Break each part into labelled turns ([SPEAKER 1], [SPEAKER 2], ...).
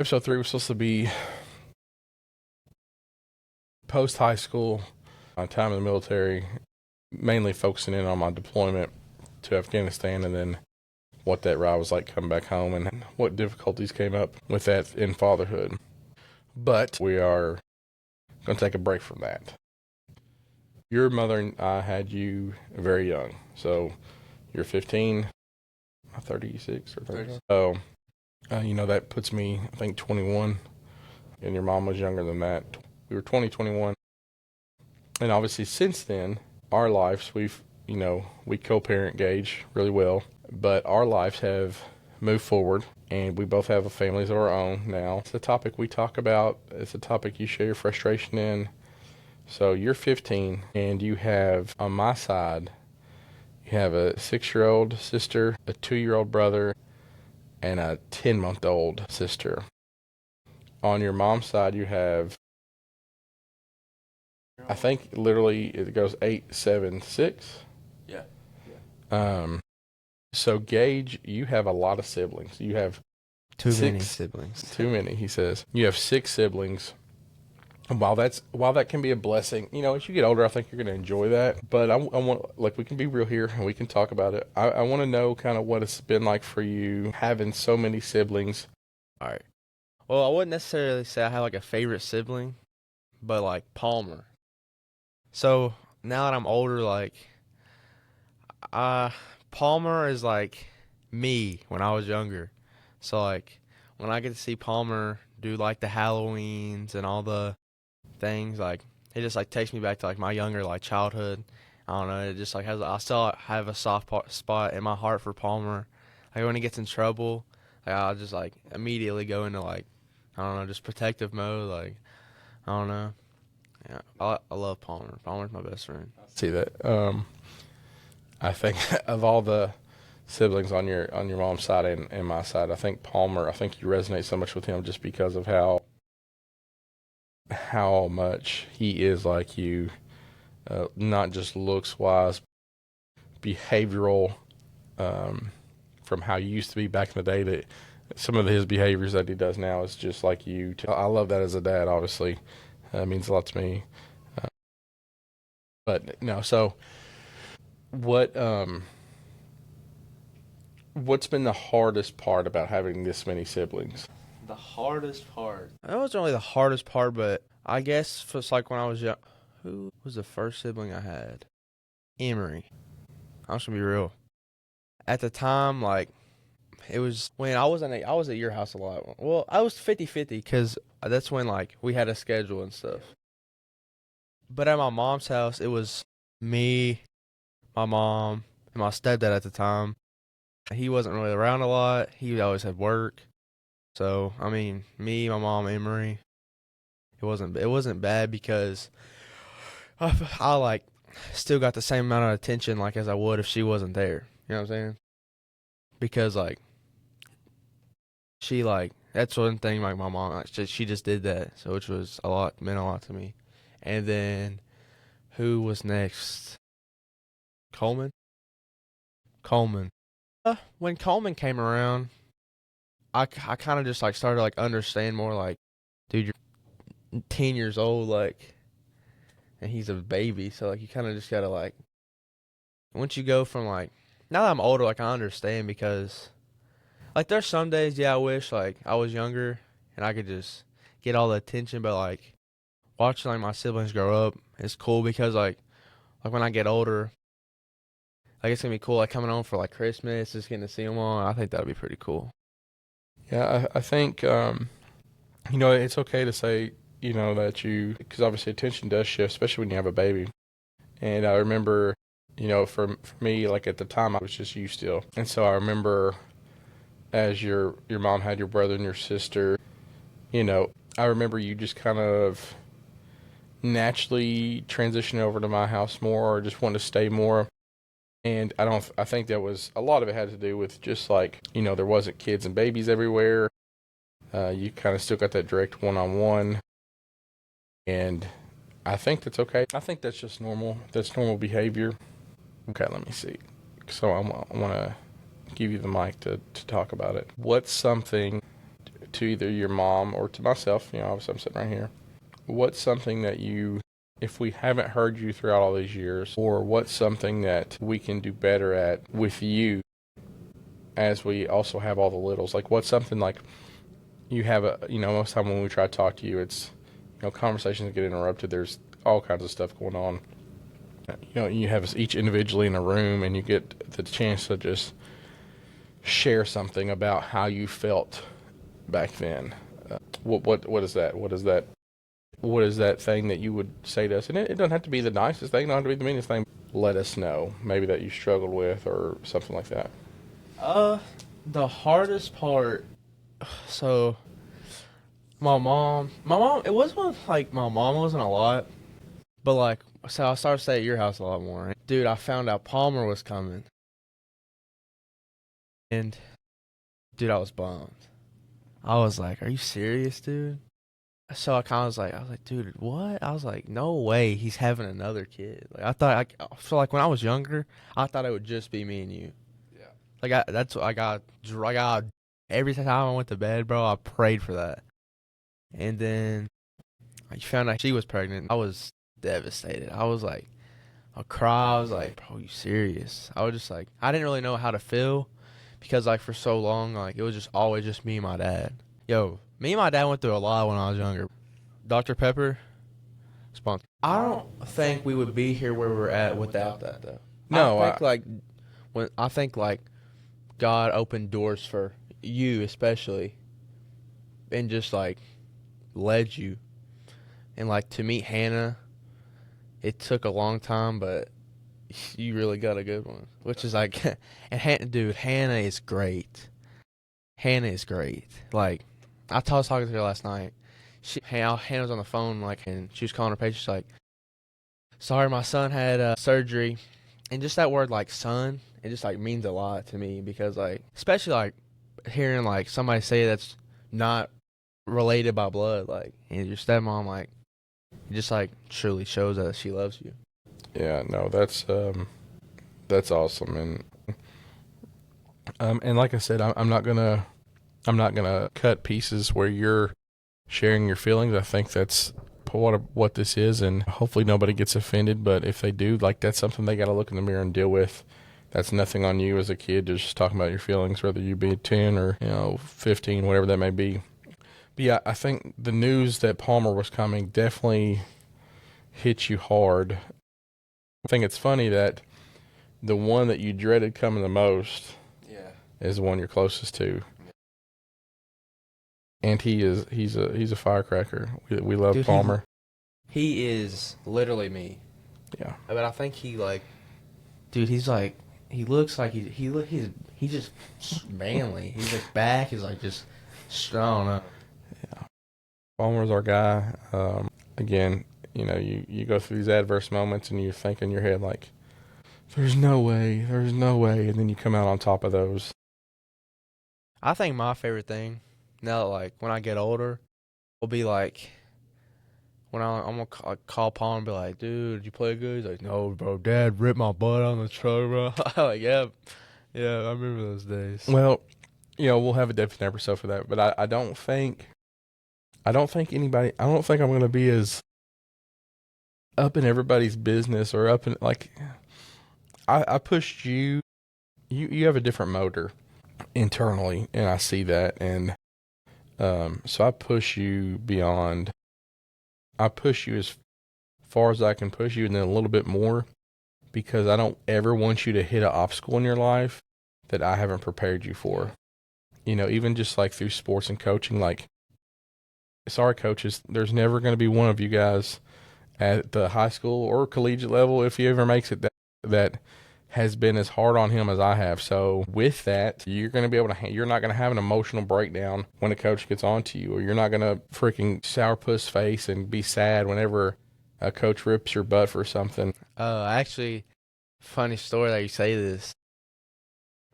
[SPEAKER 1] Episode 3 was supposed to be post high school, my time in the military, mainly focusing in on my deployment to Afghanistan and then what that ride was like coming back home and what difficulties came up with that in fatherhood. But we are going to take a break from that. Your mother and I had you very young. So you're 15, 36 or 30. So, that puts me, I think, 21. And your mom was younger than that. We were 21. And obviously since then, our lives, we co-parent Gage really well. But our lives have moved forward, and we both have families of our own now. It's a topic we talk about. It's a topic you share your frustration in. So you're 15, and you have, on my side, you have a 6-year-old sister, a 2-year-old brother, and a 10-month-old sister. On your mom's side, you have, I think, literally, it goes 8, 7, 6.
[SPEAKER 2] Yeah.
[SPEAKER 1] So Gage, you have a lot of siblings. You have
[SPEAKER 3] Too
[SPEAKER 1] six,
[SPEAKER 3] many siblings.
[SPEAKER 1] Too many, he says. You have 6 siblings. And while that can be a blessing, as you get older, I think you're going to enjoy that. But I want, we can be real here and we can talk about it. I want to know kind of what it's been like for you having so many siblings.
[SPEAKER 3] All right. Well, I wouldn't necessarily say I have a favorite sibling, but Palmer. So now that I'm older, Palmer is me when I was younger. So when I get to see Palmer do the Halloweens and all the things, it just takes me back to my younger childhood. I don't know, it just I still have a soft spot in my heart for Palmer. When he gets in trouble, I'll just immediately go into I don't know, just protective mode. I don't know. Yeah, I love Palmer. Palmer's my best friend.
[SPEAKER 1] See that? I think of all the siblings on your mom's side and my side, I think Palmer, I think you resonate so much with him just because of how much he is like you, not just looks wise, behavioral, from how you used to be back in the day. That some of his behaviors that he does now is just like you. I love that as a dad. Obviously, it means a lot to me. But no, so what's been the hardest part about having this many siblings?
[SPEAKER 3] The hardest part? That wasn't really the hardest part, but I guess it's when I was young. Who was the first sibling I had? Emery. I'm just gonna be real. At the time, it was when I was at your house a lot. Well, I was 50-50 because that's when we had a schedule and stuff. But at my mom's house, it was me, my mom, and my stepdad at the time. He wasn't really around a lot. He always had work. So, me, my mom, Emery, it wasn't bad because I still got the same amount of attention as I would if she wasn't there. You know what I'm saying? Because she that's one thing my mom she just did that, so which was meant a lot to me. And then who was next? Coleman. When Coleman came around, I kind of just started understand more dude, you're 10 years old and he's a baby, so you kind of just gotta once you go from now that I'm older, I understand because there's some days, yeah, I wish I was younger and I could just get all the attention, but watching my siblings grow up is cool because when I get older, it's gonna be cool coming home for Christmas, just getting to see them all. I think that'd be pretty cool.
[SPEAKER 1] Yeah, I think it's okay to say that because obviously attention does shift, especially when you have a baby. And I remember, for me, at the time I was just you still, and so I remember as your mom had your brother and your sister, I remember you just kind of naturally transitioning over to my house more, or just wanted to stay more. And I think that was, a lot of it had to do with just there wasn't kids and babies everywhere. You kind of still got that direct one-on-one. And I think that's okay. I think that's just normal. That's normal behavior. Okay, let me see. So I want to give you the mic to talk about it. What's something to either your mom or to myself, obviously I'm sitting right here, what's something that if we haven't heard you throughout all these years, or what's something that we can do better at with you as we also have all the littles? Like, what's something like you have most time when we try to talk to you, it's, conversations get interrupted. There's all kinds of stuff going on. You have us each individually in a room, and you get the chance to just share something about how you felt back then. What is that? What is that thing that you would say to us? And it doesn't have to be the nicest thing, it doesn't have to be the meanest thing. Let us know, maybe that you struggled with or something like that.
[SPEAKER 3] The hardest part. So, my mom. It wasn't like my mom wasn't a lot, but like, so I started staying at your house a lot more. Dude, I found out Palmer was coming, and dude, I was bummed. I was like, "Are you serious, dude?" So I kind of I was like, "Dude, what?" I was like, "No way, he's having another kid." Like I thought, I feel like when I was younger, I thought it would just be me and you.
[SPEAKER 1] Yeah.
[SPEAKER 3] Like that's what I got. Every time I went to bed, bro, I prayed for that. And then I found out she was pregnant. I was devastated. I was like, I cried. I was like, bro, you serious? I was just like, I didn't really know how to feel because like for so long, like it was just always just me and my dad. Yo, me and my dad went through a lot when I was younger. Dr. Pepper, sponsor. I don't think we would be here where we're at without that though.
[SPEAKER 1] No,
[SPEAKER 3] I think like God opened doors for you especially, and just like led you, and like to meet Hannah, it took a long time, but you really got a good one, which is like, and dude, Hannah is great. Hannah is great. Like, was talking to her last night. Hannah was on the phone, like, and she was calling her patient. She's like, "Sorry, my son had surgery," and just that word, like, "son," it just like means a lot to me because, like, especially like hearing like somebody say that's not related by blood, like, and your stepmom, like, it just like truly shows that she loves you.
[SPEAKER 1] yeah, no, that's awesome, and like I said, I'm not gonna cut pieces where you're sharing your feelings. I think that's what this is, and hopefully nobody gets offended. But if they do, like, that's something they got to look in the mirror and deal with. That's nothing on you as a kid, just talking about your feelings, whether you be 10 or 15, whatever that may be. But yeah, I think the news that Palmer was coming definitely hit you hard. I think it's funny that the one that you dreaded coming the most, yeah, is the one you're closest to. And he's a firecracker. We love Dude, Palmer.
[SPEAKER 3] He is literally me.
[SPEAKER 1] Yeah.
[SPEAKER 3] But I think he like, dude, he's like, he looks like he's just manly. He's like back. He's like just strong.
[SPEAKER 1] Yeah. Palmer's our guy. Again, you go through these adverse moments and you think in your head like, there's no way, and then you come out on top of those.
[SPEAKER 3] I think my favorite thing now, like when I get older, will be like when I'm gonna call Paul and be like, "Dude, did you play good?" He's like, "No, bro. Dad ripped my butt on the truck, bro." I'm like, yeah, I remember those days.
[SPEAKER 1] Well, we'll have a different episode for that, but I don't think I'm gonna be as up in everybody's business or up in like. I pushed you. You have a different motor internally, and I see that, and so I push you beyond. I push you as far as I can push you, and then a little bit more, because I don't ever want you to hit an obstacle in your life that I haven't prepared you for. Even just like through sports and coaching, like, sorry, coaches, there's never going to be one of you guys at the high school or collegiate level, if he ever makes it, that has been as hard on him as I have. So with that, you're going to be able to, you're not going to have an emotional breakdown when a coach gets on to you, or you're not going to freaking sourpuss face and be sad whenever a coach rips your butt for something.
[SPEAKER 3] Actually, funny story that you say this.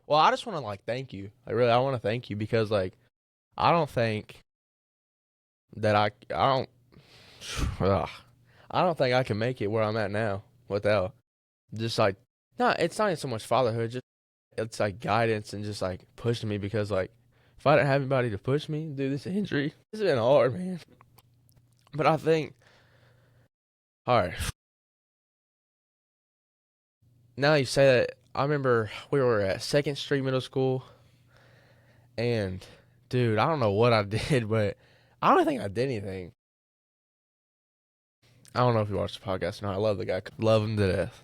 [SPEAKER 3] Well, I just want to like thank you. Like really, I want to thank you because like I don't think that I don't I don't think I can make it where I'm at now without just like, no, it's not even so much fatherhood, just it's like guidance and just like pushing me because like if I didn't have anybody to push me through this injury, it's been hard, man. But I think, all right. Now you say that, I remember we were at 2nd Street Middle School, and dude, I don't know what I did, but I don't think I did anything. I don't know if you watched the podcast or not. I love the guy, love him to death.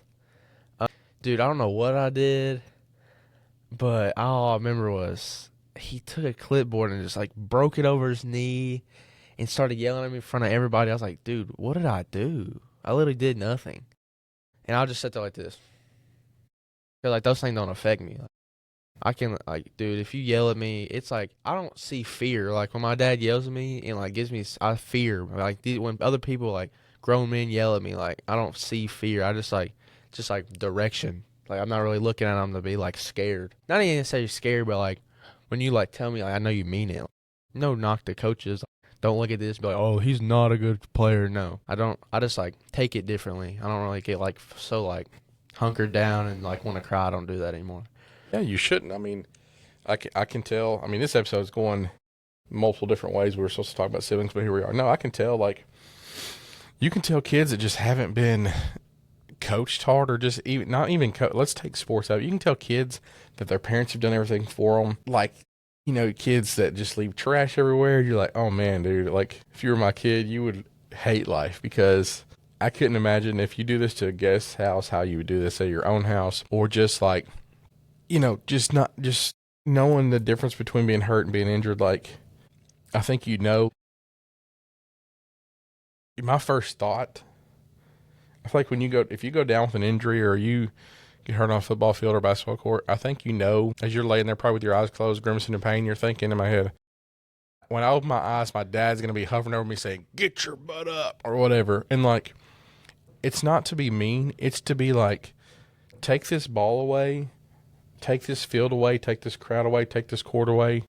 [SPEAKER 3] Dude, I don't know what I did, but all I remember was he took a clipboard and just like broke it over his knee and started yelling at me in front of everybody. I was like, dude, what did I do? I literally did nothing. And I'll just sit there like this. Cause like those things don't affect me. Like, I can like, dude, if you yell at me, it's like I don't see fear. Like when my dad yells at me and like gives me, I fear. Like when other people like grown men yell at me, like I don't see fear. I just like direction. Like I'm not really looking at them to be like scared. Not even say scared, but like when you like tell me, like I know you mean it. No knock to coaches. Don't look at this, be like, oh, he's not a good player. No, I don't. I just like take it differently. I don't really get like so like hunkered down and like want to cry. I don't do that anymore.
[SPEAKER 1] Yeah, you shouldn't. I mean, I can tell. I mean, this episode's going multiple different ways. We were supposed to talk about siblings, but here we are. No, I can tell. Like, you can tell kids that just haven't been coached hard, or just even not even. Let's take sports out. You can tell kids that their parents have done everything for them. Like, you know, kids that just leave trash everywhere. You're like, oh man, dude. Like, if you were my kid, you would hate life, because I couldn't imagine if you do this to a guest house, how you would do this at your own house, or just like, you know, just knowing the difference between being hurt and being injured. Like, I think, you know, my first thought, I feel like if you go down with an injury or you get hurt on a football field or basketball court, I think, you know, as you're laying there probably with your eyes closed, grimacing in pain, you're thinking in my head, when I open my eyes, my dad's going to be hovering over me saying, get your butt up or whatever. And like, it's not to be mean. It's to be like, take this ball away, take this field away, take this crowd away, take this court away.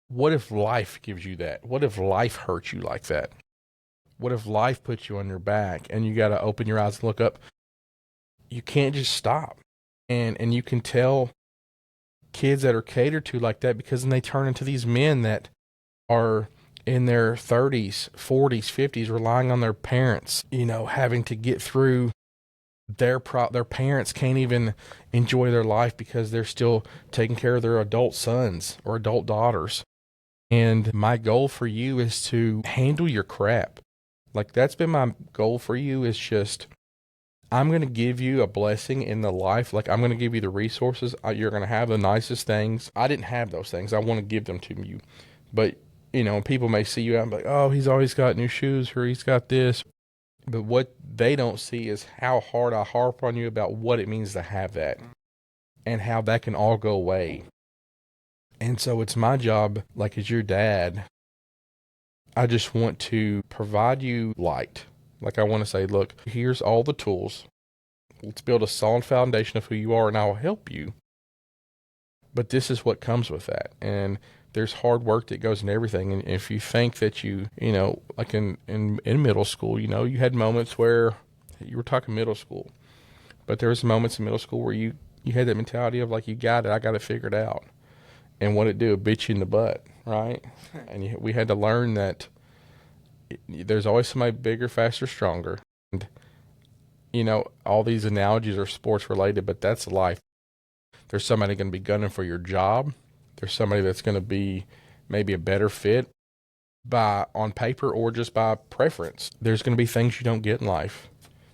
[SPEAKER 1] What if life gives you that? What if life hurts you like that? What if life puts you on your back and you got to open your eyes and look up? You can't just stop. And you can tell kids that are catered to like that, because then they turn into these men that are in their 30s, 40s, 50s, relying on their parents, you know, having to get through their parents can't even enjoy their life because they're still taking care of their adult sons or adult daughters. And my goal for you is to handle your crap. Like, that's been my goal for you, is just, I'm going to give you a blessing in the life. Like, I'm going to give you the resources. You're going to have the nicest things. I didn't have those things. I want to give them to you. But, you know, people may see you out and be like, oh, he's always got new shoes, or he's got this. But what they don't see is how hard I harp on you about what it means to have that and how that can all go away. And so it's my job, like as your dad, I just want to provide you light. Like, I want to say, look, here's all the tools. Let's build a solid foundation of who you are, and I'll help you. But this is what comes with that. And there's hard work that goes into everything. And if you think that you know, like in middle school, you know, you had moments where you were talking middle school, but there was moments in middle school where you had that mentality of like, you got it, I got it figured out. And what it do, it bit you in the butt, right? And we had to learn that there's always somebody bigger, faster, stronger. And, you know, all these analogies are sports related, but that's life. There's somebody going to be gunning for your job. There's somebody that's going to be maybe a better fit on paper or just by preference. There's going to be things you don't get in life.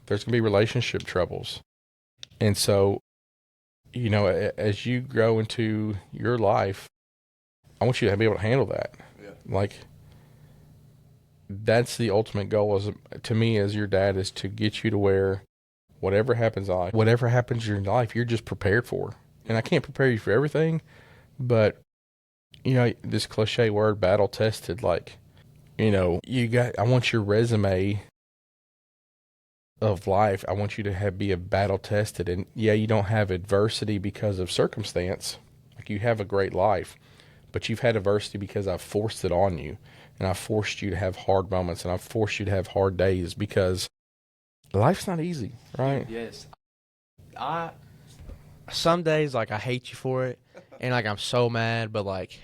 [SPEAKER 1] There's going to be relationship troubles. And so, you know, as you grow into your life, I want you to be able to handle that. Yeah. Like, that's the ultimate goal to me as your dad, is to get you to where whatever happens in your life, you're just prepared for. And I can't prepare you for everything, but, you know, this cliche word, battle tested, like, you know, I want your resume of life, I want you to be a battle tested. And yeah, you don't have adversity because of circumstance. Like, you have a great life, but you've had adversity because I've forced it on you, and I've forced you to have hard moments, and I've forced you to have hard days, because life's not easy, right?
[SPEAKER 3] Yes. Some days, like, I hate you for it, and, like, I'm so mad, but, like,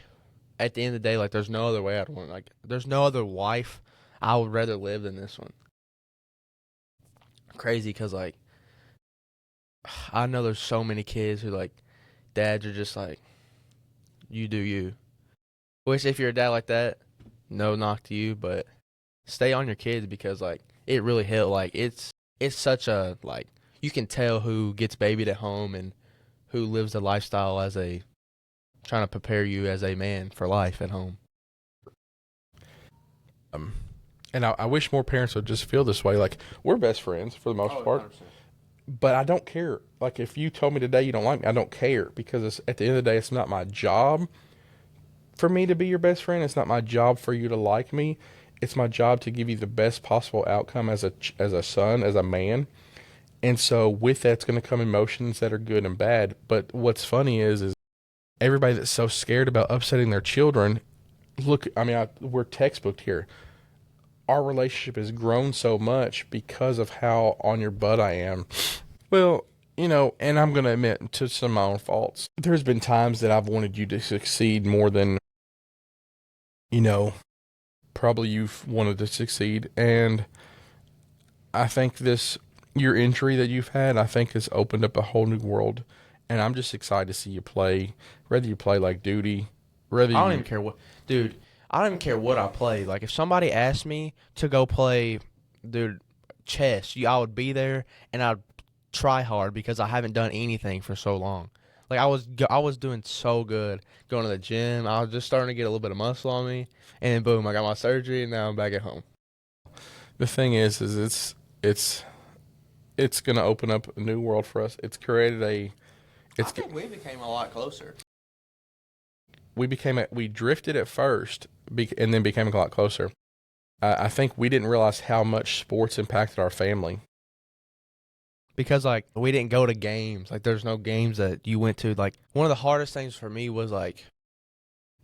[SPEAKER 3] at the end of the day, like, there's no other way I'd want. Like, there's no other life I would rather live than this one. Crazy, cause like I know there's so many kids who like dads are just like, you do you. Which if you're a dad like that, no knock to you, but stay on your kids because like it really helps. Like it's such a like you can tell who gets babied at home and who lives the lifestyle as a trying to prepare you as a man for life at home.
[SPEAKER 1] Um, and I wish more parents would just feel this way. Like we're best friends for the most part,
[SPEAKER 3] 100%.
[SPEAKER 1] but I don't care. Like if you told me today you don't like me, I don't care because at the end of the day, it's not my job for me to be your best friend. It's not my job for you to like me. It's my job to give you the best possible outcome as a son, as a man. And so with that's going to come emotions that are good and bad. But what's funny is everybody that's so scared about upsetting their children. Look, I mean, we're textbooked here. Our relationship has grown so much because of how on your butt I am. Well, and I'm going to admit to some of my own faults. There's been times that I've wanted you to succeed more than, probably you've wanted to succeed. And I think your injury that you've had, I think has opened up a whole new world. And I'm just excited to see you play, whether you play like duty, whether
[SPEAKER 3] I don't
[SPEAKER 1] you,
[SPEAKER 3] even care what, dude. I don't even care what I play. Like if somebody asked me to go play, dude, chess, I would be there and I'd try hard because I haven't done anything for so long. Like I was doing so good going to the gym. I was just starting to get a little bit of muscle on me, and then boom, I got my surgery, and now I'm back at home.
[SPEAKER 1] the thing is it's going to open up a new world for us. It's created
[SPEAKER 3] I think we became a lot closer.
[SPEAKER 1] we drifted at first and then became a lot closer. I think we didn't realize how much sports impacted our family.
[SPEAKER 3] Because like we didn't go to games. Like there's no games that you went to. Like one of the hardest things for me was like,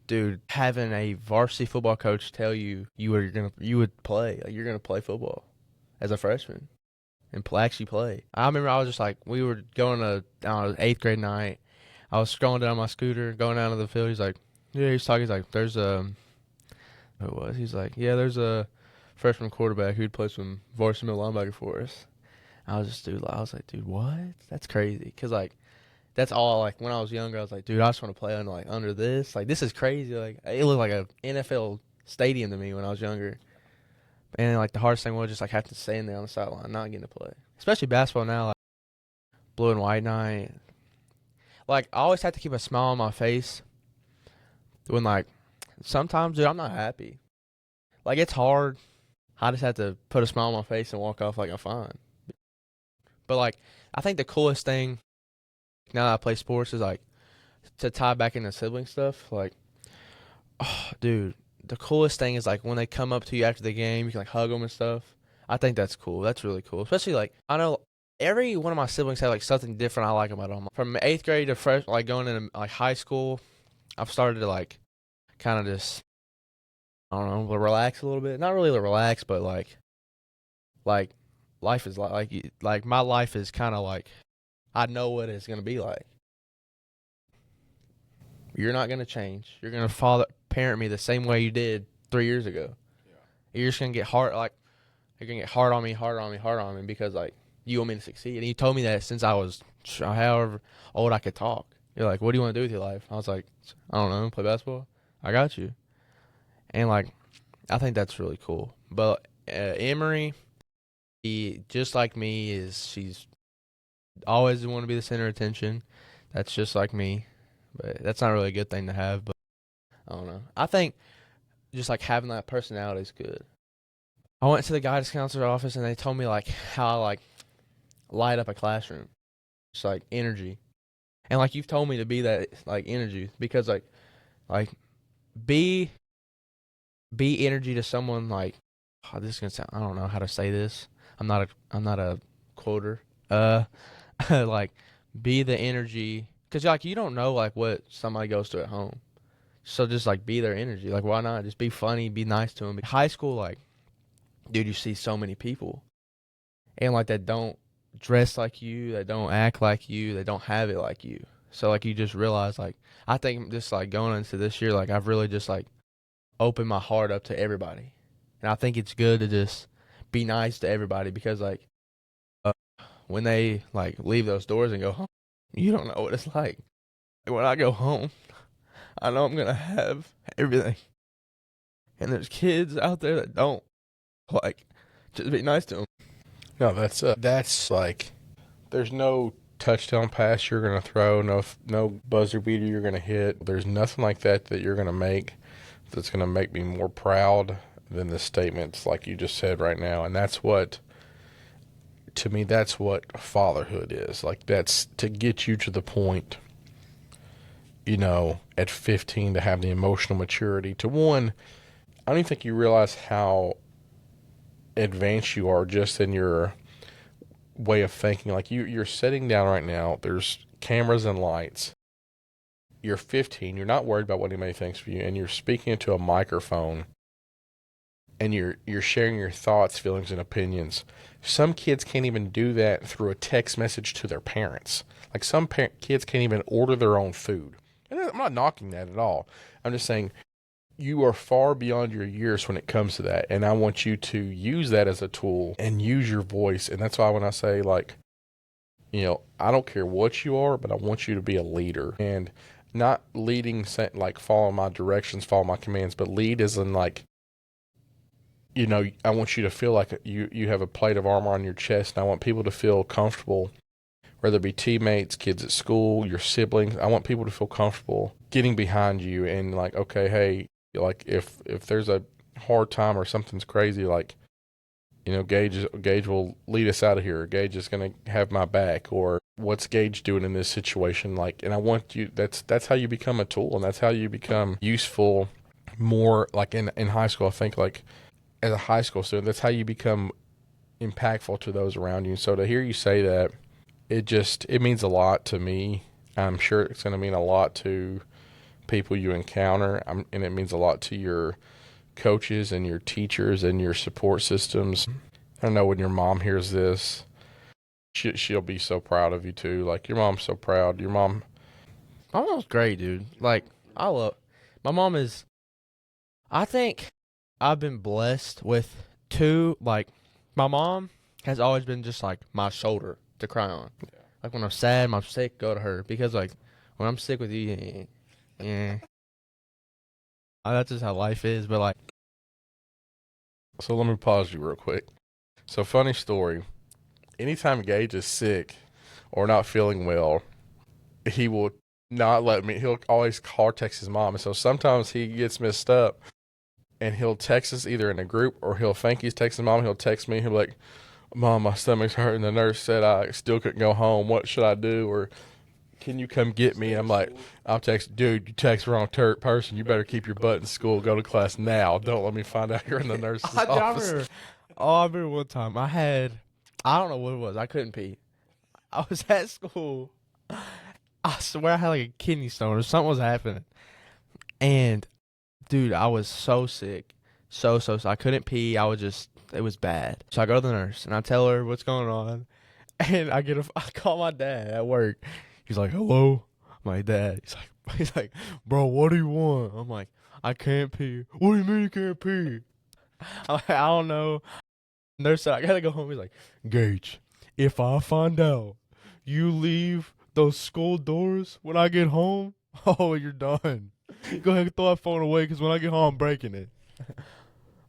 [SPEAKER 3] dude, having a varsity football coach tell you you would play. Like you're gonna play football as a freshman and actually play. I remember I was just like we were going to I don't know, 8th grade night. I was scrolling down my scooter, going down to the field. He's like, yeah, he's talking. He's like, there's who it was? He's like, yeah, there's a freshman quarterback who'd play some varsity middle linebacker for us. I was like, dude, what? That's crazy. Cause like, that's all. Like when I was younger, I was like, dude, I just want to play under this. Like this is crazy. Like it looked like a NFL stadium to me when I was younger. And like the hardest thing was just like having to stand there on the sideline, not getting to play. Especially basketball now, like blue and white night. Like I always have to keep a smile on my face when like sometimes, dude, I'm not happy. Like it's hard. I just have to put a smile on my face and walk off like I'm fine. But like, I think the coolest thing now that I play sports is like to tie back into sibling stuff. Like, oh, dude, the coolest thing is like when they come up to you after the game, you can like hug them and stuff. I think that's cool. That's really cool. Especially like I know every one of my siblings have like something different I like about them. From 8th grade to fresh, like going into like high school, I've started to like kind of just I don't know relax a little bit. Not really relax, but like life is like my life is kind of like I know what it's gonna be like. You're not gonna change. You're gonna parent me the same way you did 3 years ago. Yeah. You're just gonna get hard like you're gonna get hard on me, hard on me, hard on me because like you want me to succeed. And you told me that since I was however old I could talk. You're like, what do you want to do with your life? I was like, I don't know, play basketball. I got you. And like, I think that's really cool. But Emery, just like me, she's always want to be the center of attention. That's just like me, but that's not really a good thing to have. But I don't know. I think just like having that personality is good. I went to the guidance counselor's office and they told me like how I like light up a classroom. It's like energy, and like you've told me to be that like energy because like be energy to someone like this is gonna sound I don't know how to say this. I'm not a quoter. Like be the energy because like you don't know like what somebody goes through at home, so just like be their energy. Like why not just be funny, be nice to them. High school, like dude, you see so many people and like that don't dress like you, that don't act like you, that don't have it like you. So like you just realize like I think just like going into this year like I've really just like opened my heart up to everybody, and I think it's good to just be nice to everybody because like when they like leave those doors and go home, you don't know what it's like. When I go home, I know I'm gonna have everything, and there's kids out there that don't. Like, just be nice to them.
[SPEAKER 1] No, that's like there's no touchdown pass you're gonna throw, no buzzer beater you're gonna hit. There's nothing like that that you're gonna make that's gonna make me more proud than the statements like you just said right now. And that's what, to me, that's what fatherhood is. Like that's to get you to the point, at 15 to have the emotional maturity to one. I don't even think you realize how advanced you are just in your way of thinking. Like you're sitting down right now. There's cameras and lights. You're 15. You're not worried about what anybody thinks of you, and you're speaking into a microphone, and you're sharing your thoughts, feelings, and opinions. Some kids can't even do that through a text message to their parents. Like some kids can't even order their own food. And I'm not knocking that at all. I'm just saying you are far beyond your years when it comes to that. And I want you to use that as a tool and use your voice. And that's why when I say, like, I don't care what you are, but I want you to be a leader. And not leading, like, follow my directions, follow my commands, but lead as in, like, I want you to feel like you have a plate of armor on your chest. And I want people to feel comfortable, whether it be teammates, kids at school, your siblings. I want people to feel comfortable getting behind you and, like, okay, hey, like if there's a hard time or something's crazy, like, Gage will lead us out of here. Gage is going to have my back, or what's Gage doing in this situation? Like, and I want you, that's how you become a tool, and that's how you become useful more, like in high school. I think, like, as a high school student, that's how you become impactful to those around you. So to hear you say that, it means a lot to me. I'm sure it's going to mean a lot to people you encounter, and it means a lot to your coaches and your teachers and your support systems. I know when your mom hears this, she'll be so proud of you too. Like, your mom's so proud.
[SPEAKER 3] My mom's great, dude. Like, my mom is, I think I've been blessed with two, like, my mom has always been just like my shoulder to cry on. Yeah. Like when I'm sad, I'm sick, go to her. Because like when I'm sick with you, yeah. That's just how life is. But like,
[SPEAKER 1] so let me pause you real quick. So, funny story. Anytime Gage is sick or not feeling well, he will not let me. He'll always call or text his mom. And so sometimes he gets messed up and he'll text us either in a group, or he'll think he's texting mom. He'll text me. He'll be like, Mom, my stomach's hurting. The nurse said I still couldn't go home. What should I do? Or can you come get me? I'm like, I'll text, dude, you text the wrong person. You better keep your butt in school. Go to class now. Don't let me find out you're in the nurse's office.
[SPEAKER 3] I remember one time I don't know what it was. I couldn't pee. I was at school. I swear I had like a kidney stone or something was happening. And, dude, I was so sick. So I couldn't pee. It was bad. So I go to the nurse and I tell her what's going on. And I call my dad at work. He's like, hello? My dad. He's like, bro, what do you want? I'm like, I can't pee. What do you mean you can't pee? I'm like, I don't know. Nurse said, I gotta go home. He's like, Gage, if I find out you leave those school doors when I get home, oh, you're done. Go ahead and throw that phone away, because when I get home, I'm breaking it.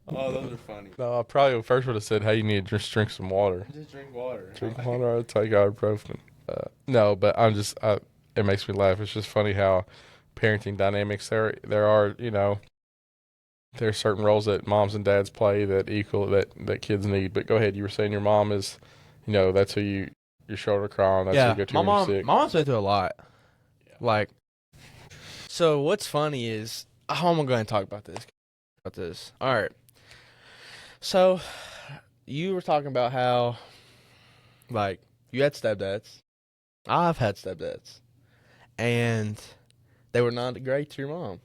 [SPEAKER 3] Oh, those are funny.
[SPEAKER 1] No, I probably first would have said, hey, you need to just drink some water.
[SPEAKER 3] Just drink water.
[SPEAKER 1] Drink water, I'll take ibuprofen. No, but it makes me laugh. It's just funny how parenting dynamics there are, there's certain roles that moms and dads play that kids need. But go ahead, you were saying your mom is, that's who your shoulder cry on. That's who you go to when you're sick.
[SPEAKER 3] My mom's been through a lot. Yeah. Like, so what's funny is, I'm going to talk about this. All right. So, you were talking about how, like, you had stepdads. I've had stepdads. And they were not great to your mom.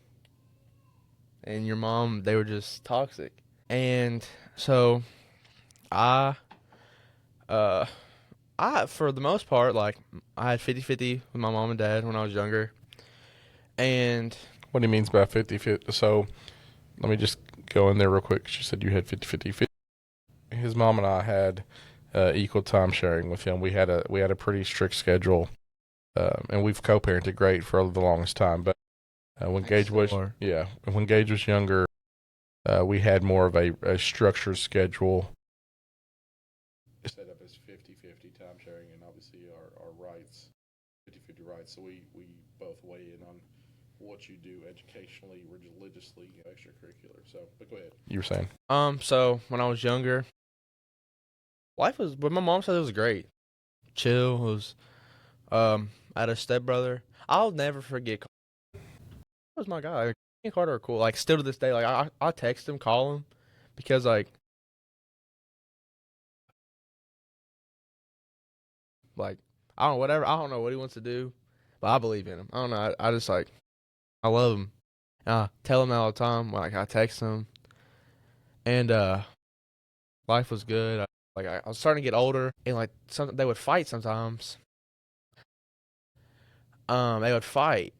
[SPEAKER 3] And your mom, they were just toxic. And so, For the most part, like, I had 50-50 with my mom and dad when I was younger. And
[SPEAKER 1] What he means by 50-50. So let me just go in there real quick. She said you had 50-50. His mom and I had equal time sharing with him. We had a pretty strict schedule, and we've co-parented great for the longest time. But when Gage was when Gage was younger, we had more of a structured schedule. Set up as 50-50 time sharing, and obviously our rights, 50-50 rights. So we both weigh in on what you do educationally, religiously, extracurricular. So, but go ahead. You were saying.
[SPEAKER 3] So when I was younger, but my mom said it was great. Chill. It was, I had a stepbrother. I'll never forget. That was my guy. Me and Carter are cool. Like, still to this day, like, I text him, call him, because, like, I don't know, whatever. I don't know what he wants to do, but I believe in him. I don't know. I just, like, I love him. And I tell him that all the time. Like, I text him. And, life was good. I was starting to get older, and, like, they would fight sometimes. They would fight,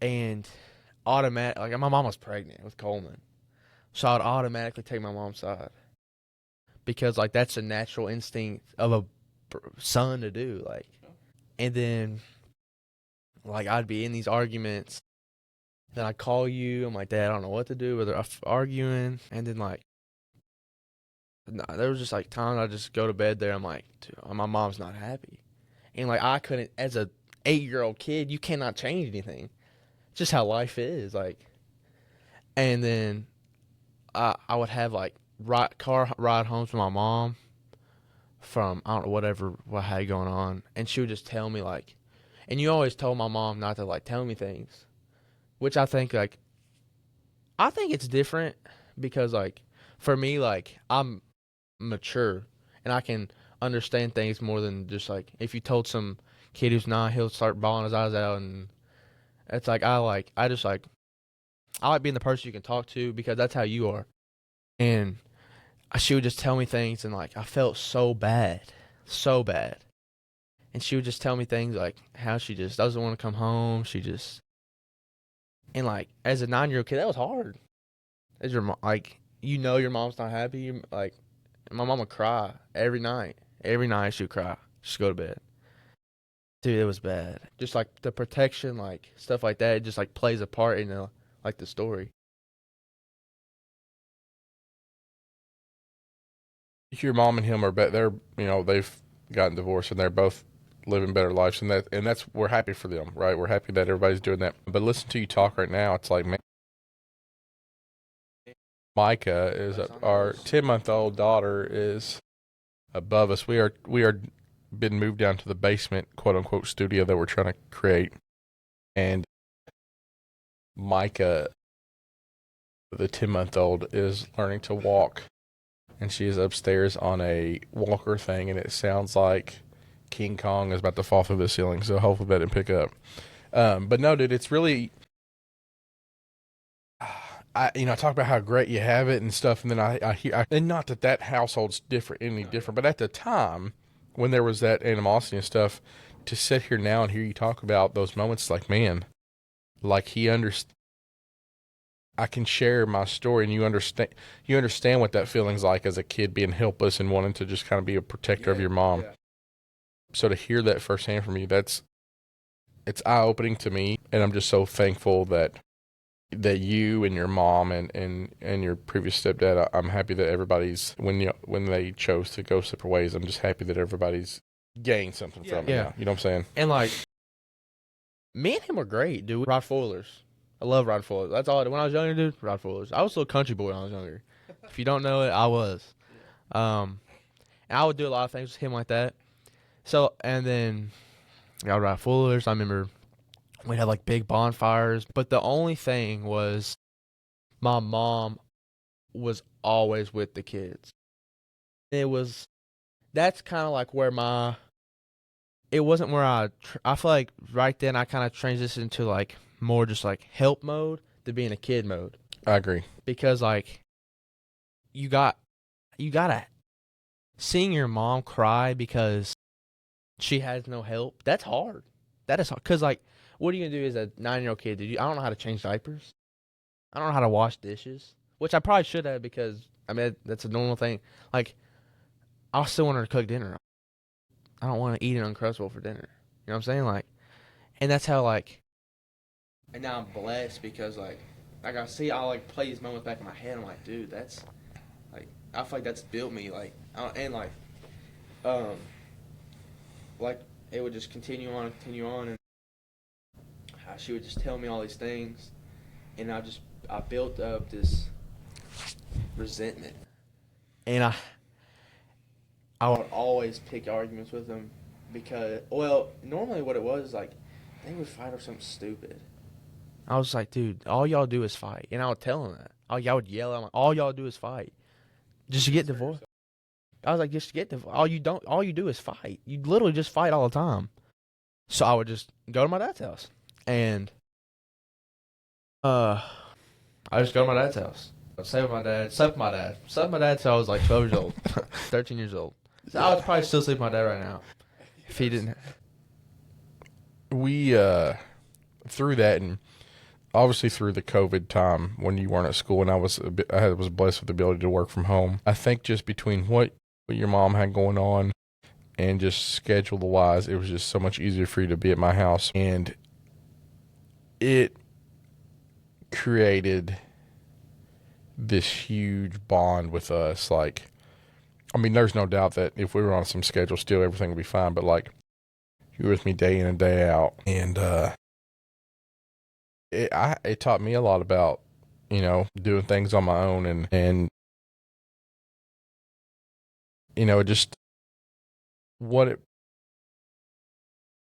[SPEAKER 3] and like, my mom was pregnant with Coleman, so I'd automatically take my mom's side because, like, that's a natural instinct of a son to do. Like, and then, like, I'd be in these arguments, then I'd call you. I'm like, Dad, I don't know what to do. Whether I'm arguing, and then, like, there was just, like, times I just go to bed there. I'm like, dude, my mom's not happy, and, like, I couldn't, as a 8-year-old kid, you cannot change anything. It's just how life is, like. And then I would have, like, car ride home to my mom from, I don't know, what I had going on, and she would just tell me, like, and you always told my mom not to, like, tell me things, which I think, like, I think it's different because, like, for me, like, I'm mature and I can understand things more than just, like, if you told some kid who's not, he'll start bawling his eyes out, and it's like I like being the person you can talk to because that's how you are. And she would just tell me things, and, like, I felt so bad, so bad. And she would just tell me things like how she just doesn't want to come home. And, like, as a 9-year-old kid, that was hard. As your like, your mom's not happy. Like, my mom would cry every night. Every night she would cry. Just go to bed. Dude, it was bad. Just, like, the protection, like, stuff like that, it just, like, plays a part in like, the story.
[SPEAKER 1] Your mom and him are they're they've gotten divorced and they're both living better lives, and that's we're happy for them, right? We're happy that everybody's doing that. But listen to you talk right now, it's like, man, Micah is our 10-month-old daughter is above us. We are been moved down to the basement, quote unquote, studio that we're trying to create, and Micah, the 10-month-old, is learning to walk, and she is upstairs on a walker thing, and it sounds like King Kong is about to fall through the ceiling. So hopefully that didn't pick up. But no, dude, it's really, I talk about how great you have it and stuff, and then I hear, and not that household's any different, but at the time when there was that animosity and stuff, to sit here now and hear you talk about those moments, like, man, like, he understands. I can share my story, and you understand what that feeling's like as a kid, being helpless and wanting to just kind of be a protector of your mom. Yeah. So to hear that firsthand from you, it's eye opening to me, and I'm just so thankful that you and your mom and your previous stepdad. I'm happy that everybody's when they chose to go separate ways. I'm just happy that everybody's gained something from it. Yeah, you know what I'm saying?
[SPEAKER 3] And, like, me and him were great, dude. Ride foilers. I love ride foilers. That's all I did. When I was younger, dude, ride foilers. I was a little country boy when I was younger. If you don't know it, I was. And I would do a lot of things with him like that. So, and then I would ride foilers. I remember we'd have, like, big bonfires. But the only thing was my mom was always with the kids. That's kind of like where it wasn't where I feel like right then I kind of transitioned to, like, more just, like, help mode to being a kid mode.
[SPEAKER 1] I agree.
[SPEAKER 3] Because, like, you gotta seeing your mom cry because she has no help. That's hard. That is hard. Because, like, what are you going to do as a 9-year-old kid? Dude, I don't know how to change diapers. I don't know how to wash dishes, which I probably should have because, I mean, that's a normal thing. Like, I still want her to cook dinner. I don't want to eat an Uncrustable for dinner. You know what I'm saying? Like, and that's how, like, and now I'm blessed because, like I see, I'll, like, play these moments back in my head. I'm like, dude, that's, like, I feel like that's built me. Like, and, um, like, it would just continue on and continue on. And she would just tell me all these things. And I built up this resentment. And I would always pick arguments with them because, well, normally what it was, like, they would fight over something stupid. I was like, dude, all y'all do is fight. And I would tell them that. Y'all would yell at me, all y'all do is fight. Just to get divorced. I was like, just to get divorced. All you do is fight. You literally just fight all the time. So I would just go to my dad's house. And, I just go to my dad's house. I'd stay with my dad, slept with my dad. Slept with my dad till I was like 12 years old, 13 years old. So I would probably still sleep with my dad right now if he didn't.
[SPEAKER 1] We through that, and obviously through the COVID time when you weren't at school, and I was blessed with the ability to work from home. I think just between what your mom had going on and just schedule wise, it was just so much easier for you to be at my house, and it created this huge bond with us. Like, I mean, there's no doubt that if we were on some schedule still, everything would be fine, but like, you were with me day in and day out, and it taught me a lot about, you know, doing things on my own, and you know, just what it,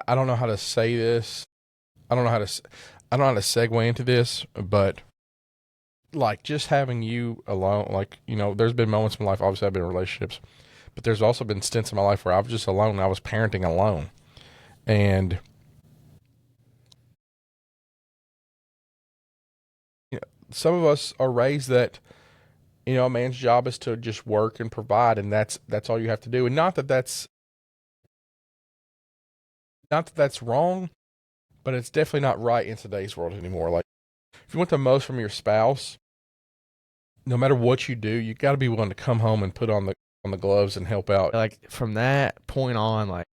[SPEAKER 1] I don't know how to say this. I don't know how to segue into this, but like, just having you alone, like, you know, there's been moments in my life, obviously I've been in relationships, but there's also been stints in my life where I was just alone and I was parenting alone. And you know, some of us are raised that, you know, a man's job is to just work and provide, and that's all you have to do. And not that that's wrong, but it's definitely not right in today's world anymore. Like, if you want the most from your spouse, no matter what you do, you got to be willing to come home and put on the gloves and help out.
[SPEAKER 3] Like, from that point on, like,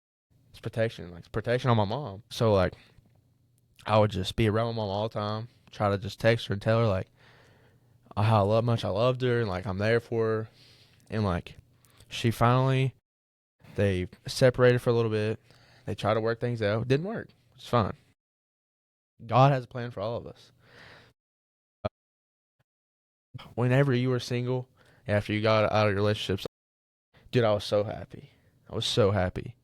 [SPEAKER 3] it's protection. Like, it's protection on my mom. So, like, I would just be around my mom all the time, try to just text her and tell her, like, how much I loved her, and, like, I'm there for her. And, like, they separated for a little bit. They tried to work things out. It didn't work. It's fine. God has a plan for all of us. Whenever you were single, after you got out of your relationships, dude, I was so happy. I was so happy.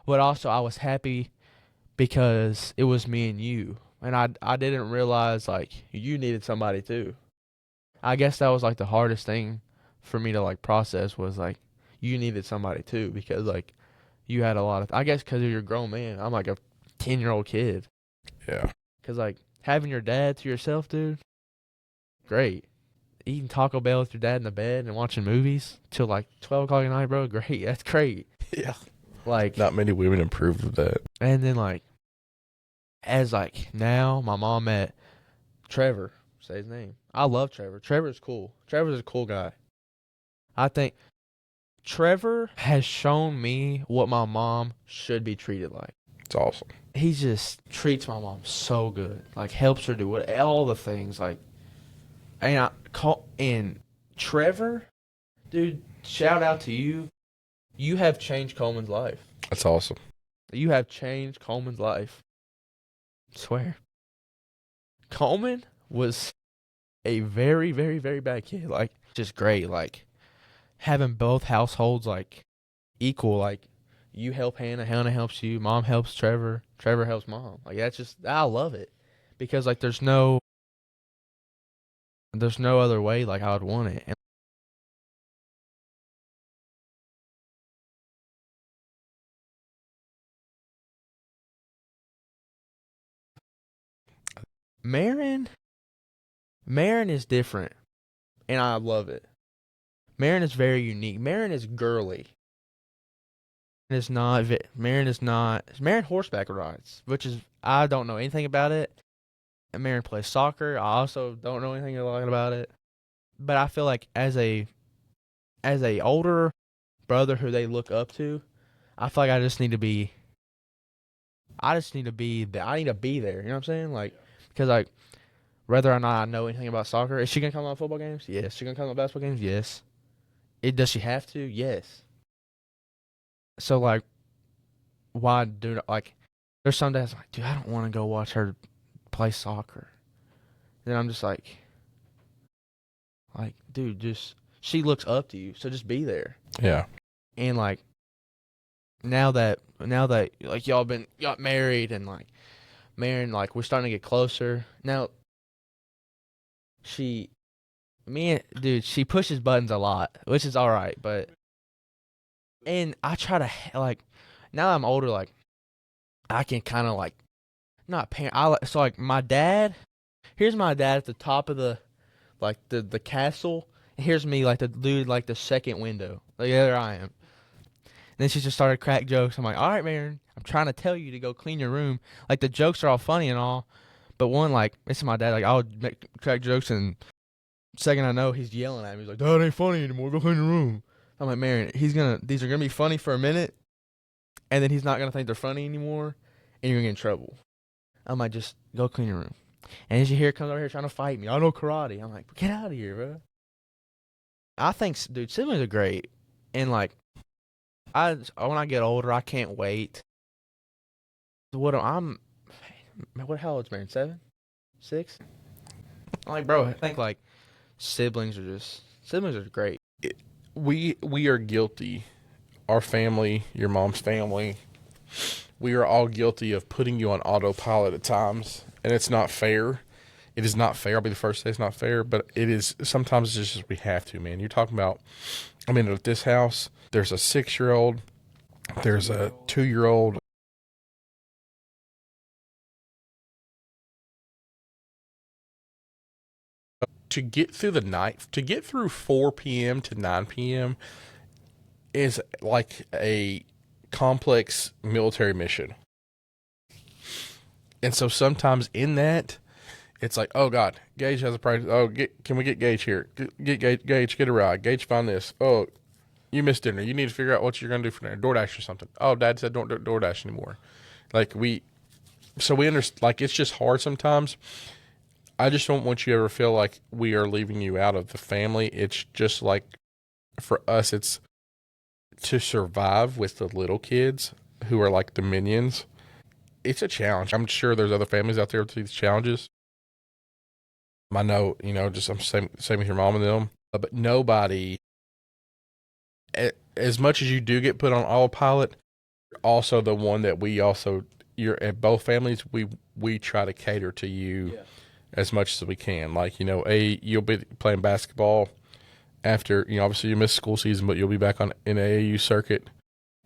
[SPEAKER 3] But also, I was happy because it was me and you. And I didn't realize, like, you needed somebody too. I guess that was, like, the hardest thing for me to, like, process was, like, you needed somebody too because, like, you had a lot of, I guess because you're a grown man. I'm like a 10-year-old kid.
[SPEAKER 1] Yeah.
[SPEAKER 3] Because, like, having your dad to yourself, dude, great. Eating Taco Bell with your dad in the bed and watching movies till, like, 12 o'clock at night, bro, great. That's great.
[SPEAKER 1] Yeah.
[SPEAKER 3] Like,
[SPEAKER 1] not many women improved with that.
[SPEAKER 3] And then, like, as, like, now my mom met Trevor, say his name. I love Trevor. Trevor's cool. Trevor's a cool guy. I think Trevor has shown me what my mom should be treated like.
[SPEAKER 1] It's awesome.
[SPEAKER 3] He just treats my mom so good. Like, helps her do all the things. Like, and Trevor, dude, shout out to you. You have changed Coleman's life.
[SPEAKER 1] That's awesome.
[SPEAKER 3] You have changed Coleman's life. I swear. Coleman was a very, very, very bad kid. Like, just great. Like, having both households, like, equal. Like, you help Hannah, Hannah helps you, mom helps Trevor, Trevor helps mom. Like, that's just, I love it. Because, like, there's no other way, like, I would want it. And Marin is different, and I love it. Marin is very unique. Marin is girly. Marin is not. Marin horseback rides, which is I don't know anything about it. And Marin plays soccer. I also don't know anything a lot about it. But I feel like as a older brother who they look up to, I feel like I just need to be. I just need to be. I need to be there. You know what I'm saying? Like, because like whether or not I know anything about soccer, is she gonna come to my football games? Yes. She gonna come to my basketball games? Yes. Does she have to? Yes. So like, why do like? There's some days I'm like, dude, I don't want to go watch her play soccer. Then I'm just like, dude, just she looks up to you, so just be there.
[SPEAKER 1] Yeah.
[SPEAKER 3] And like now that like y'all got married and like married, like we're starting to get closer. Now she, dude, she pushes buttons a lot, which is all right, but and I try to like now that I'm older, like I can kind of like not parent. So like my dad. Here's my dad at the top of the castle. And here's me like the dude like the second window. Like there I am. And then she just started crack jokes. I'm like, all right, Marin, I'm trying to tell you to go clean your room. Like the jokes are all funny and all, but one like this is my dad. Like I'll make crack jokes and second I know he's yelling at me. He's like, "That ain't funny anymore. Go clean your room." I'm like, Marin, these are gonna be funny for a minute, and then he's not gonna think they're funny anymore, and you're gonna get in trouble. I'm like, just go clean your room. And she here comes over here trying to fight me. I know karate. I'm like, get out of here, bro. I think, dude, siblings are great, and like, when I get older, I can't wait. How old's Marion? 7, 6? I'm like, bro, I think like siblings are great.
[SPEAKER 1] We are guilty. Our family, your mom's family, we are all guilty of putting you on autopilot at times, and it's not fair. It is not fair. I'll be the first to say it's not fair, but it is sometimes it's just we have to, man. You're talking about, I mean, at this house, there's a 6-year-old, there's a 2-year-old. To get through the night, to get through 4 p.m. to 9 p.m. is like a complex military mission. And so sometimes in that, it's like, oh God, Gage has a price. Oh, can we get Gage here? Get Gage, get a ride. Gage, find this. Oh, you missed dinner. You need to figure out what you're gonna do for dinner. DoorDash or something. Oh, Dad said don't do DoorDash anymore. Like so we understand. Like it's just hard sometimes. I just don't want you to ever feel like we are leaving you out of the family. It's just like for us, it's to survive with the little kids who are like the minions. It's a challenge. I'm sure there's other families out there with these challenges. I know, just I'm same with your mom and them, but nobody, as much as you do get put on autopilot, also the one that you're at both families, we try to cater to you as much as we can. Like, you'll be playing basketball after, obviously you missed school season, but you'll be back in the AAU circuit.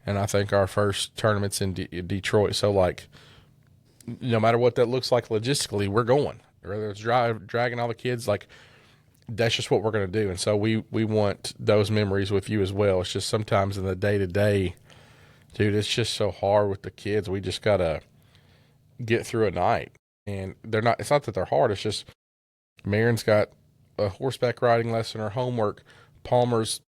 [SPEAKER 1] And I think our first tournament's in Detroit. So, like, no matter what that looks like logistically, we're going. Whether it's dragging all the kids, like, that's just what we're going to do. And so we want those memories with you as well. It's just sometimes in the day-to-day, dude, it's just so hard with the kids. We just got to get through a night. And it's not that they're hard. It's just Marin's got a horseback riding lesson or homework. Palmer's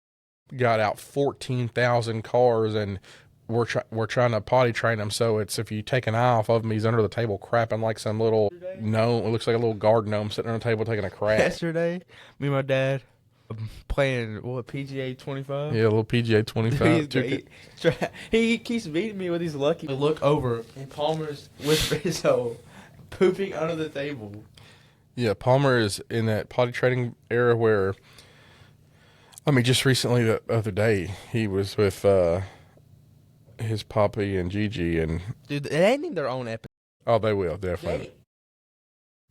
[SPEAKER 1] got out 14,000 cars, and we're trying to potty train him. So it's if you take an eye off of him, he's under the table crapping like some little gnome. It looks like a little guard gnome sitting on the table taking a crap.
[SPEAKER 3] Yesterday, me and my dad playing PGA 25.
[SPEAKER 1] Yeah, a little PGA 25.
[SPEAKER 3] He keeps beating me with these lucky. I look over and Palmer's with his hole pooping under the table.
[SPEAKER 1] Yeah, Palmer is in that potty training era where, I mean, just recently the other day, he was with his Poppy and Gigi. And
[SPEAKER 3] dude, they need their own episode.
[SPEAKER 1] Oh, they will, definitely.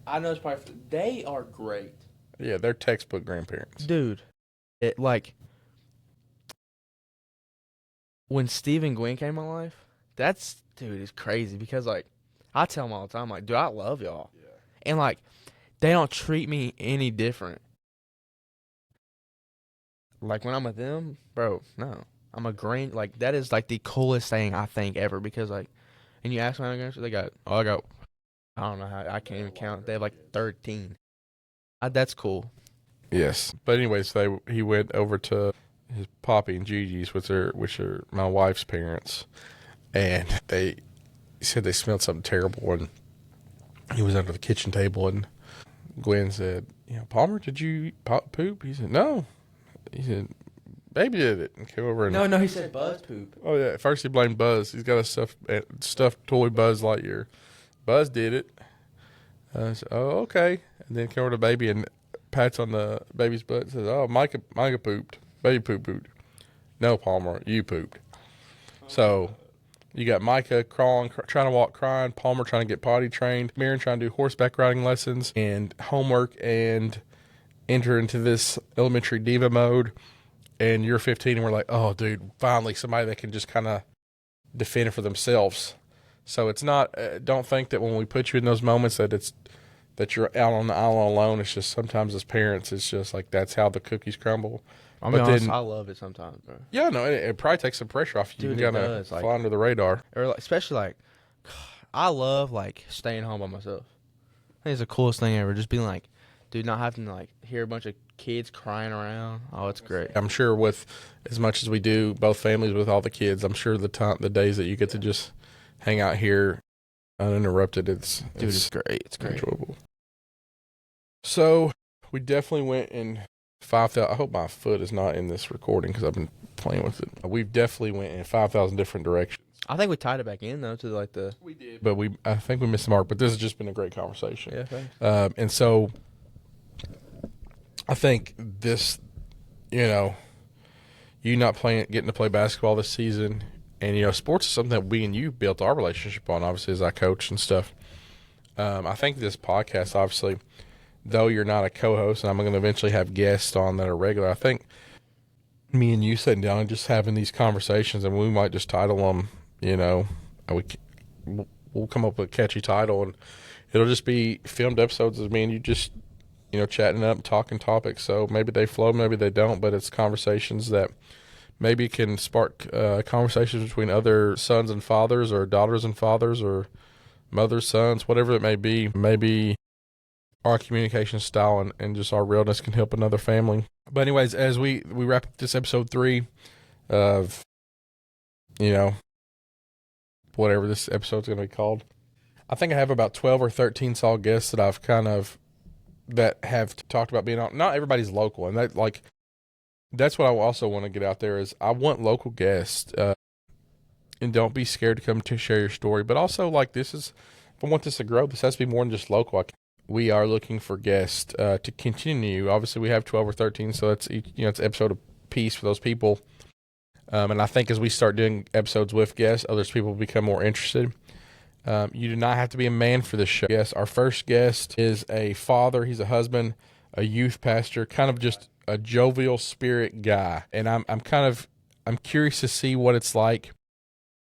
[SPEAKER 3] I know it's probably, they are great.
[SPEAKER 1] Yeah, they're textbook grandparents.
[SPEAKER 3] Dude, when Steve and Gwen came in my life, it's crazy because, like, I tell them all the time, like, dude, I love y'all. Yeah. And, like, they don't treat me any different. Like, when I'm with them, bro, no. I'm a green. Like that is like the coolest thing I think ever because like, and you ask my grandparents, they got I don't know how I can't even count. They have like 13. That's cool.
[SPEAKER 1] Yes. But anyways, he went over to his Poppy and Gigi's, which are my wife's parents, and they said they smelled something terrible, and he was under the kitchen table, and Gwen said, Palmer, did you poop? He said, no. He said, baby did it, and came over and
[SPEAKER 3] No, he said Buzz poop.
[SPEAKER 1] oh yeah. At first he blamed Buzz. He's got a stuffed toy Buzz Lightyear. Buzz did it. I said, oh okay, and then came over to baby and pats on the baby's butt and says, oh, Micah pooped. Baby pooped. No, Palmer, you pooped. So you got Micah trying to walk, crying. Palmer trying to get potty trained. Mirren trying to do horseback riding lessons and homework and enter into this elementary diva mode. And you're 15 and we're like, oh, dude, finally somebody that can just kind of defend it for themselves. So it's not, don't think that when we put you in those moments that you're out on the island alone. It's just sometimes as parents, it's just like that's how the cookies crumble.
[SPEAKER 3] I mean, honest, I love it sometimes, bro.
[SPEAKER 1] Yeah, no, it probably takes some pressure off you.
[SPEAKER 3] Dude,
[SPEAKER 1] You kind of fly under the radar.
[SPEAKER 3] Or like, especially like, I love like staying home by myself. I think it's the coolest thing ever. Just being like, dude, not having to like hear a bunch of kids crying around. Oh, it's great.
[SPEAKER 1] I'm sure with as much as we do, both families with all the kids, I'm sure the days that you get to just hang out here uninterrupted, it's
[SPEAKER 3] great. It's great.
[SPEAKER 1] Enjoyable. So we definitely went in 5,000. I hope my foot is not in this recording because I've been playing with it. We've definitely went in 5,000 different directions.
[SPEAKER 3] I think we tied it back in though to like the.
[SPEAKER 1] We did, but I think we missed the mark. But this has just been a great conversation.
[SPEAKER 3] Yeah, thanks.
[SPEAKER 1] And so I think this, you not getting to play basketball this season, and sports is something that we and you built our relationship on. Obviously, as I coach and stuff. I think this podcast, obviously, though you're not a co-host, and I'm going to eventually have guests on that are regular, I think me and you sitting down and just having these conversations, and we might just title them, we'll come up with a catchy title, and it'll just be filmed episodes of me and you just, chatting up, talking topics. So maybe they flow, maybe they don't, but it's conversations that maybe can spark conversations between other sons and fathers or daughters and fathers or mothers, sons, whatever it may be. Maybe our communication style and just our realness can help another family. But anyways, as we wrap up this episode 3 of, whatever this episode's going to be called, I think I have about 12 or 13 solid guests that I've that have talked about being on. Not everybody's local. And that's what I also want to get out there is I want local guests, and don't be scared to come to share your story. But also, if I want this to grow, this has to be more than just local. We are looking for guests to continue. Obviously, we have 12 or 13, so that's it's an episode a piece for those people. And I think as we start doing episodes with guests, others people will become more interested. You do not have to be a man for this show. Yes, our first guest is a father. He's a husband, a youth pastor, kind of just a jovial spirit guy. And I'm curious to see what it's like.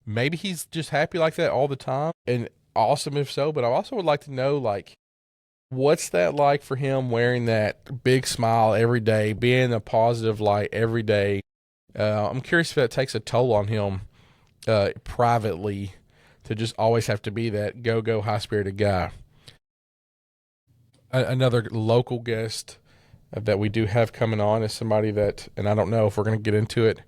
[SPEAKER 1] Maybe he's just happy like that all the time, and awesome if so. But I also would like to know, what's that like for him wearing that big smile every day, being a positive light every day. I'm curious if that takes a toll on him privately to just always have to be that go-go high-spirited guy. Another local guest that we do have coming on is somebody that, and I don't know if we're going to get into it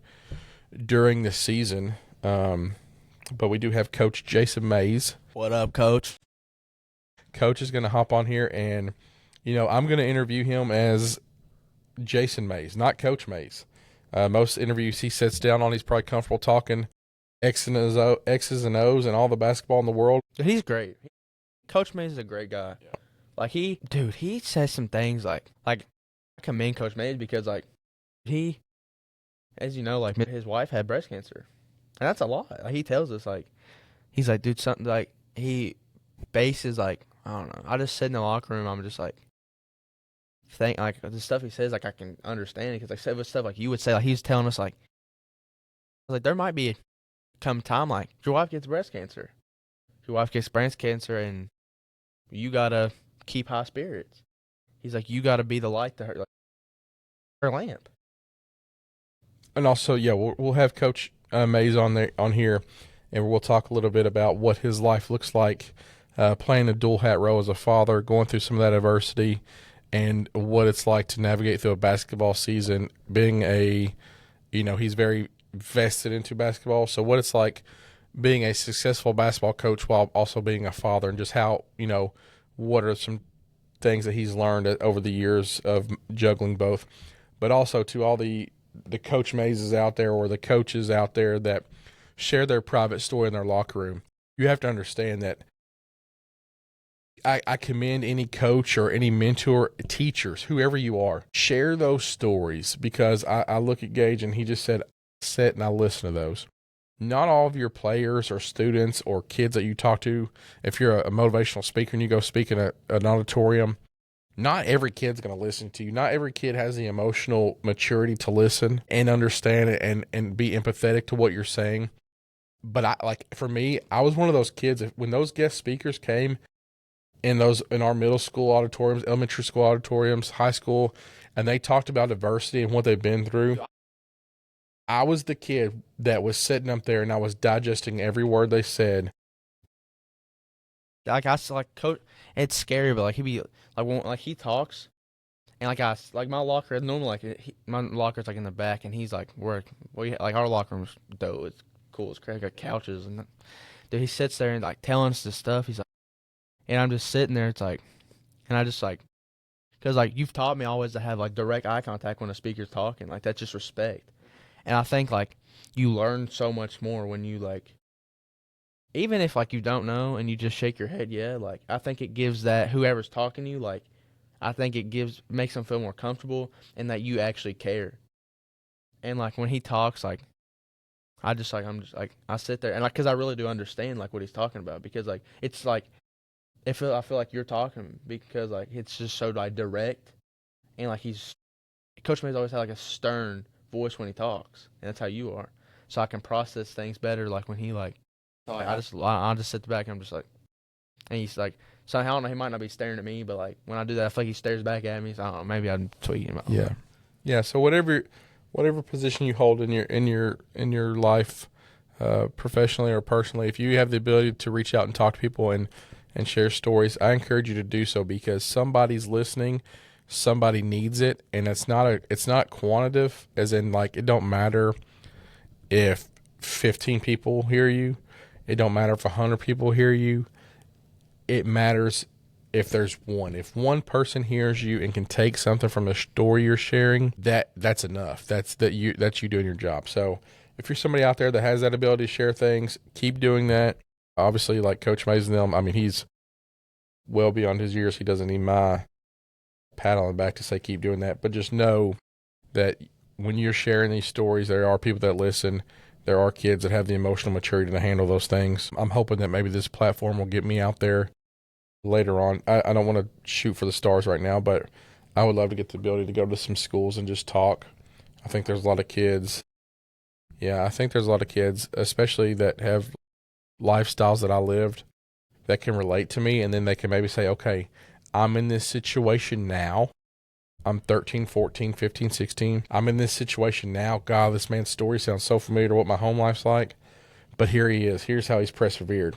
[SPEAKER 1] during the season, but we do have Coach Jason Mays.
[SPEAKER 3] What up, Coach?
[SPEAKER 1] Coach is going to hop on here, and, I'm going to interview him as Jason Mays, not Coach Mays. Most interviews he sits down on, he's probably comfortable talking X's and O's and all the basketball in the world.
[SPEAKER 3] He's great. Coach Mays is a great guy. Yeah. He says some things like I commend Coach Mays because he, as you know, his wife had breast cancer, and that's a lot. He tells us he's like, dude, something he bases I don't know. I just sit in the locker room. I'm just the stuff he says I can understand it because with stuff you would say he's telling us there might be come time your wife gets breast cancer, your wife gets breast cancer, and you gotta keep high spirits. He's you gotta be the light to her, her lamp.
[SPEAKER 1] And also, yeah, we'll have Coach Mays on here, and we'll talk a little bit about what his life looks like, playing a dual hat role as a father, going through some of that adversity, and what it's like to navigate through a basketball season. Being he's very vested into basketball, so what it's like being a successful basketball coach while also being a father, and just how what are some things that he's learned over the years of juggling both, but also to all the Coach Mazes out there or the coaches out there that share their private story in their locker room. You have to understand that I commend any coach or any mentor, teachers, whoever you are, share those stories, because I look at Gage and he just said, sit and I listen to those. Not all of your players or students or kids that you talk to, if you're a motivational speaker and you go speak in an auditorium, not every kid's going to listen to you. Not every kid has the emotional maturity to listen and understand it and be empathetic to what you're saying. But for me, I was one of those kids. When those guest speakers came in our middle school auditoriums, elementary school auditoriums, high school, and they talked about adversity and what they've been through, I was the kid that was sitting up there and I was digesting every word they said.
[SPEAKER 3] Like I like coach, it's scary, but like he be like when like he talks, and like my locker normally my locker's like in the back, and he's like like our locker room's dope. It's cool. It's crazy. Got couches and dude, he sits there and like telling us this stuff. He's like, and I'm just sitting there. It's like, and I just like, cause like you've taught me always to have like direct eye contact when a speaker's talking. Like that's just respect. And I think like you learn so much more when you like. Even if like you don't know and you just shake your head, yeah, like I think it gives that whoever's talking to you, like I think it makes them feel more comfortable and that you actually care. And like when he talks, like I'm just like I sit there and like because I really do understand like what he's talking about, because like it's like I feel like you're talking, because like it's just so like direct, and like Coach May's always had like a stern voice when he talks, and that's how you are. So I can process things better like when he like. Like I just sit back and I'm just like, and he's like, so I don't know, he might not be staring at me, but like when I do that, I feel like he stares back at me. So I don't know, maybe I'm tweaking him.
[SPEAKER 1] Yeah. So whatever position you hold in your life, professionally or personally, if you have the ability to reach out and talk to people and share stories, I encourage you to do so, because somebody's listening, somebody needs it, and it's not quantitative, as in like it don't matter if 15 people hear you. It don't matter if 100 people hear you. It matters if there's one. If one person hears you and can take something from the story you're sharing, that's enough. That's you doing your job. So if you're somebody out there that has that ability to share things, keep doing that. Obviously, like Coach Mays and them, I mean, he's well beyond his years. He doesn't need my pat on the back to say keep doing that. But just know that when you're sharing these stories, there are people that listen. There are kids that have the emotional maturity to handle those things. I'm hoping that maybe this platform will get me out there later on. I don't want to shoot for the stars right now, but I would love to get the ability to go to some schools and just talk. I think there's a lot of kids. Yeah, I think there's a lot of kids, especially that have lifestyles that I lived, that can relate to me, and then they can maybe say, okay, I'm in this situation now. I'm 13, 14, 15, 16. I'm in this situation now. God, this man's story sounds so familiar to what my home life's like. But here he is. Here's how he's persevered.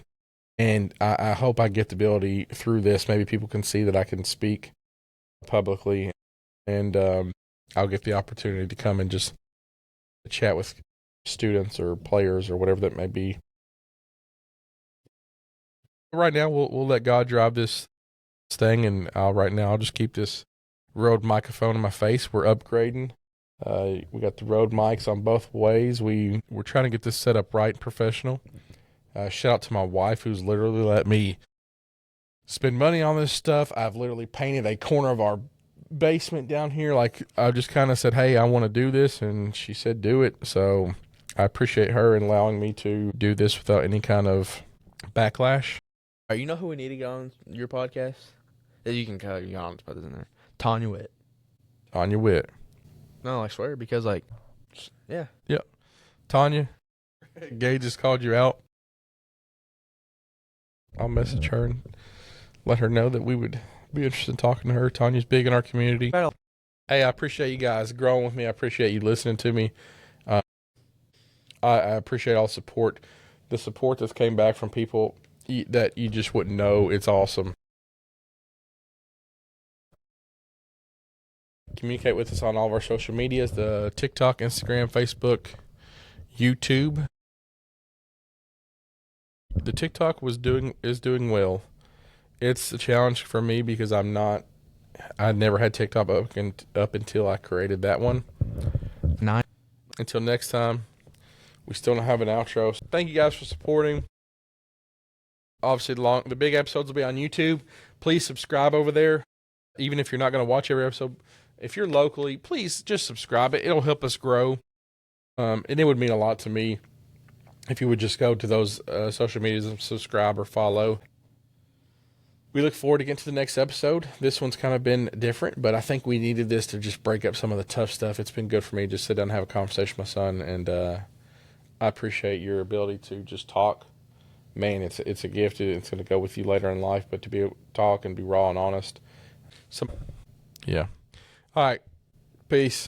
[SPEAKER 1] And I hope I get the ability through this. Maybe people can see that I can speak publicly. And I'll get the opportunity to come and just chat with students or players or whatever that may be. Right now, we'll let God drive this thing. And I'll just keep this Rode microphone in my face. We're upgrading. We got the Rode mics on both ways. We're trying to get this set up right and professional. Shout out to my wife, who's literally let me spend money on this stuff. I've literally painted a corner of our basement down here. Like I just kind of said, hey, I want to do this, and she said do it. So I appreciate her in allowing me to do this without any kind of backlash.
[SPEAKER 3] All right, you know who we need to get on your podcast? You can cut your on put this in there. Tanya Witt.
[SPEAKER 1] Tanya Witt.
[SPEAKER 3] No, I swear, because like, yeah.
[SPEAKER 1] Yep. Tanya, Gage just called you out. I'll message her and let her know that we would be interested in talking to her. Tanya's big in our community. Hey, I appreciate you guys growing with me. I appreciate you listening to me. I appreciate all the support that's came back from people that you just wouldn't know. It's awesome. Communicate with us on all of our social medias, the TikTok, Instagram, Facebook, YouTube. The TikTok is doing well. It's a challenge for me because I never had TikTok up until I created that one. Until next time, we still don't have an outro. So thank you guys for supporting. Obviously, the big episodes will be on YouTube. Please subscribe over there. Even if you're not going to watch every episode, if you're locally, please just subscribe. It'll help us grow. And it would mean a lot to me if you would just go to those social medias and subscribe or follow. We look forward to getting to the next episode. This one's kind of been different, but I think we needed this to just break up some of the tough stuff. It's been good for me to just sit down and have a conversation with my son, and I appreciate your ability to just talk. Man, it's a gift. It's going to go with you later in life, but to be able to talk and be raw and honest. Yeah. All right. Peace.